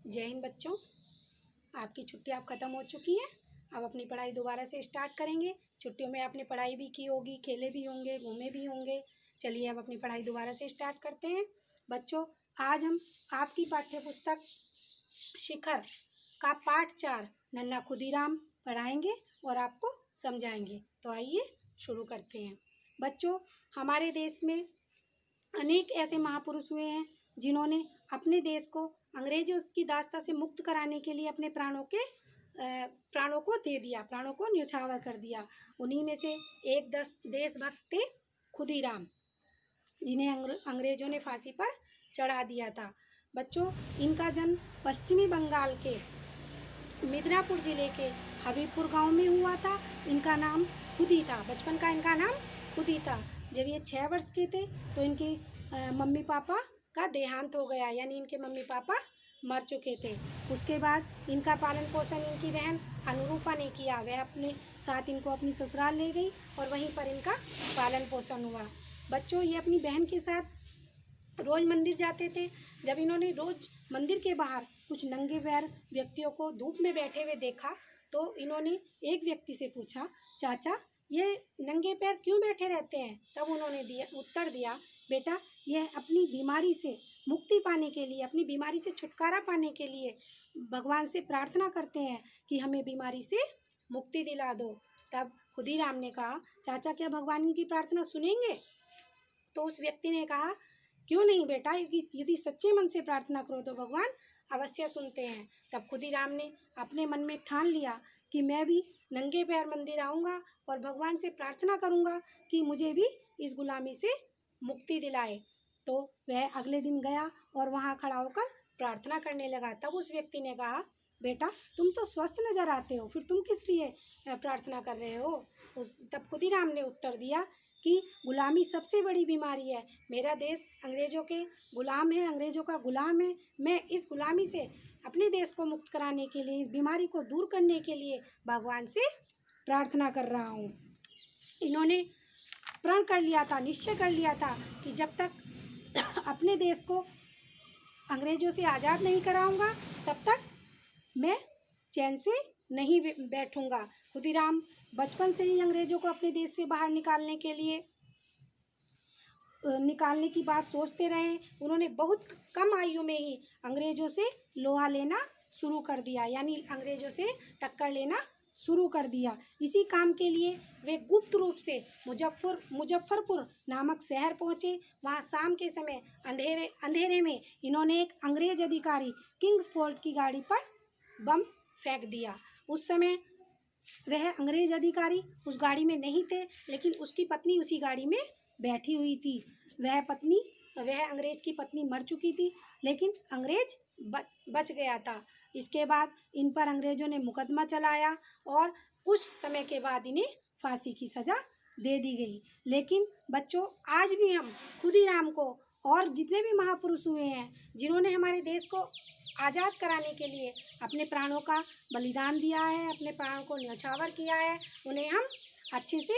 जय हिंद बच्चों। आपकी छुट्टी आप ख़त्म हो चुकी है। अब अपनी पढ़ाई दोबारा से स्टार्ट करेंगे। छुट्टियों में आपने पढ़ाई भी की होगी, खेले भी होंगे, घूमे भी होंगे। चलिए अब अपनी पढ़ाई दोबारा से स्टार्ट करते हैं। बच्चों, आज हम आपकी पाठ्य पुस्तक शिखर का पाठ 4 नन्हा खुदीराम पढ़ाएंगे और आपको समझाएंगे। तो आइए शुरू करते हैं। बच्चों, हमारे देश में अनेक ऐसे महापुरुष हुए हैं जिन्होंने अपने देश को अंग्रेजों की दास्ता से मुक्त कराने के लिए अपने प्राणों को दे दिया, प्राणों को न्यौछावर कर दिया। उन्हीं में से एक देशभक्त थे खुदीराम, जिन्हें अंग्रेजों ने फांसी पर चढ़ा दिया था। बच्चों, इनका जन्म पश्चिमी बंगाल के मिदनापुर जिले के हबीबपुर गांव में हुआ था। इनका नाम खुदी था, बचपन का इनका नाम खुदी था। जब ये 6 वर्ष के थे तो इनके मम्मी पापा का देहांत हो गया, यानी इनके मम्मी पापा मर चुके थे। उसके बाद इनका पालन पोषण इनकी बहन अनुरूपा ने किया। वह अपने साथ इनको अपनी ससुराल ले गई और वहीं पर इनका पालन पोषण हुआ। बच्चों, ये अपनी बहन के साथ रोज़ मंदिर जाते थे। जब इन्होंने रोज़ मंदिर के बाहर कुछ नंगे पैर व्यक्तियों को धूप में बैठे हुए देखा तो इन्होंने एक व्यक्ति से पूछा, चाचा ये नंगे पैर क्यों बैठे रहते हैं? तब उन्होंने उत्तर दिया, बेटा यह अपनी बीमारी से मुक्ति पाने के लिए, अपनी बीमारी से छुटकारा पाने के लिए भगवान से प्रार्थना करते हैं कि हमें बीमारी से मुक्ति दिला दो। तब खुदीराम ने कहा, चाचा क्या भगवान की प्रार्थना सुनेंगे? तो उस व्यक्ति ने कहा, क्यों नहीं बेटा, यदि सच्चे मन से प्रार्थना करो तो भगवान अवश्य सुनते हैं। तब खुदीराम ने अपने मन में ठान लिया कि मैं भी नंगे पैर मंदिर आऊँगा और भगवान से प्रार्थना करूँगा कि मुझे भी इस गुलामी से मुक्ति दिलाए। तो वह अगले दिन गया और वहाँ खड़ा होकर प्रार्थना करने लगा। तब उस व्यक्ति ने कहा, बेटा तुम तो स्वस्थ नजर आते हो, फिर तुम किस लिए प्रार्थना कर रहे हो? तब खुदीराम ने उत्तर दिया कि गुलामी सबसे बड़ी बीमारी है। मेरा देश अंग्रेजों के गुलाम है, अंग्रेजों का गुलाम है। मैं इस गुलामी से अपने देश को मुक्त कराने के लिए, इस बीमारी को दूर करने के लिए भगवान से प्रार्थना कर रहा हूँ। इन्होंने प्रण कर लिया था, निश्चय कर लिया था कि जब तक अपने देश को अंग्रेजों से आज़ाद नहीं कराऊंगा तब तक मैं चैन से नहीं बैठूंगा। खुदीराम बचपन से ही अंग्रेजों को अपने देश से बाहर निकालने की बात सोचते रहे। उन्होंने बहुत कम आयु में ही अंग्रेजों से लोहा लेना शुरू कर दिया, यानी अंग्रेजों से टक्कर लेना शुरू कर दिया। इसी काम के लिए वे गुप्त रूप से मुजफ्फरपुर नामक शहर पहुँचे। वहाँ शाम के समय अंधेरे में इन्होंने एक अंग्रेज अधिकारी किंग्सफोर्ड की गाड़ी पर बम फेंक दिया। उस समय वह अंग्रेज अधिकारी उस गाड़ी में नहीं थे, लेकिन उसकी पत्नी उसी गाड़ी में बैठी हुई थी। वह अंग्रेज की पत्नी मर चुकी थी, लेकिन अंग्रेज बच गया था। इसके बाद इन पर अंग्रेजों ने मुकदमा चलाया और कुछ समय के बाद इन्हें फांसी की सज़ा दे दी गई। लेकिन बच्चों, आज भी हम खुदीराम को और जितने भी महापुरुष हुए हैं जिन्होंने हमारे देश को आज़ाद कराने के लिए अपने प्राणों का बलिदान दिया है, अपने प्राणों को न्यौछावर किया है, उन्हें हम अच्छे से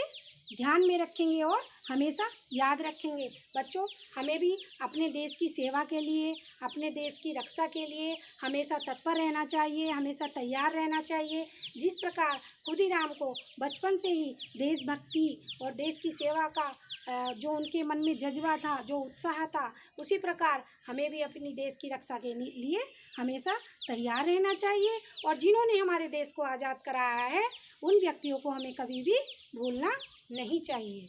ध्यान में रखेंगे और हमेशा याद रखेंगे। बच्चों, हमें भी अपने देश की सेवा के लिए, अपने देश की रक्षा के लिए हमेशा तत्पर रहना चाहिए, हमेशा तैयार रहना चाहिए। जिस प्रकार खुदीराम को बचपन से ही देशभक्ति और देश की सेवा का जो उनके मन में जज्बा था, जो उत्साह था, उसी प्रकार हमें भी अपनी देश की रक्षा के लिए हमेशा तैयार रहना चाहिए। और जिन्होंने हमारे देश को आज़ाद कराया है उन व्यक्तियों को हमें कभी भी भूलना नहीं चाहिए।